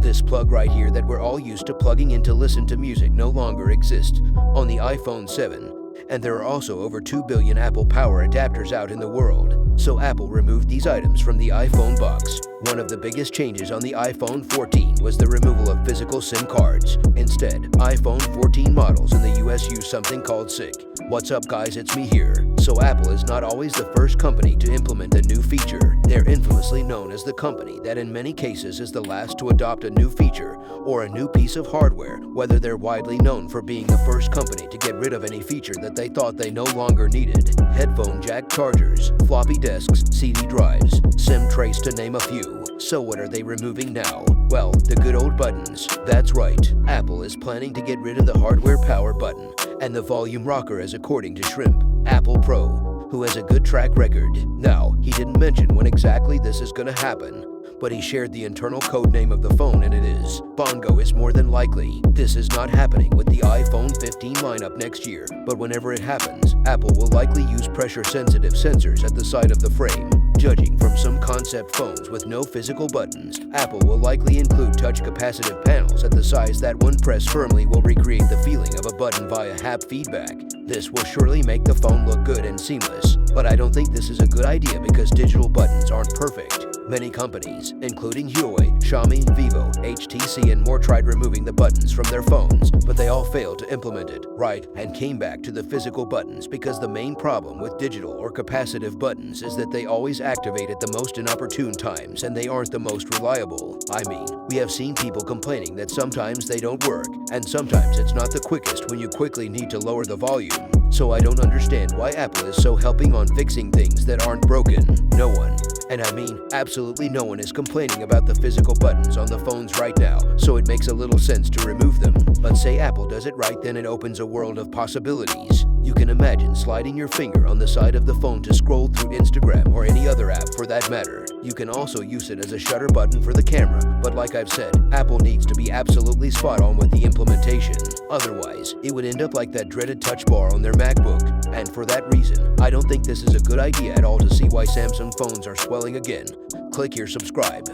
This plug right here that we're all used to plugging in to listen to music no longer exists on the iPhone 7. And there are also over 2 billion Apple Power adapters out in the world. So Apple removed these items from the iPhone box. One of the biggest changes on the iPhone 14 was the removal of physical SIM cards. Instead, iPhone 14 models in the US use something called SIG. What's up guys, it's me here. So Apple is not always the first company to implement a new feature. They're infamously known as the company that in many cases is the last to adopt a new feature or a new piece of hardware, whether they're widely known for being the first company to get rid of any feature that they thought they no longer needed. Headphone jack chargers, floppy disks, CD drives, SIM trace to name a few. So what are they removing now? Well, the good old buttons. That's right, Apple is planning to get rid of the hardware power button and the volume rocker, as according to Shrimp, Apple Pro, who has a good track record. Now, he didn't mention when exactly this is gonna happen, but he shared the internal code name of the phone, and it is Bongo. Is more than likely. This is not happening with the iPhone 15 lineup next year, but whenever it happens, Apple will likely use pressure-sensitive sensors at the side of the frame. Judging from some concept phones with no physical buttons, Apple will likely include touch capacitive panels at the size that when pressed firmly will recreate the feeling of a button via hap feedback. This will surely make the phone look good and seamless, but I don't think this is a good idea because digital buttons aren't perfect. Many companies, including Huawei, Xiaomi, Vivo, HTC, and more tried removing the buttons from their phones, but they all failed to implement it right and came back to the physical buttons because the main problem with digital or capacitive buttons is that they always activate at the most inopportune times and they aren't the most reliable. I mean, we have seen people complaining that sometimes they don't work and sometimes it's not the quickest when you quickly need to lower the volume. So I don't understand why Apple is so helping on fixing things that aren't broken. No one, and I mean absolutely no one, is complaining about the physical buttons on the phones right now, so it makes a little sense to remove them. But say Apple does it right, then it opens a world of possibilities. You can imagine sliding your finger on the side of the phone to scroll through Instagram or any other app for that matter. You can also use it as a shutter button for the camera, but like I've said, Apple needs to be absolutely spot on with the implementation. Otherwise, it would end up like that dreaded touch bar on their MacBook. And for that reason, I don't think this is a good idea at all. To see why Samsung phones are swelling again, click here, subscribe.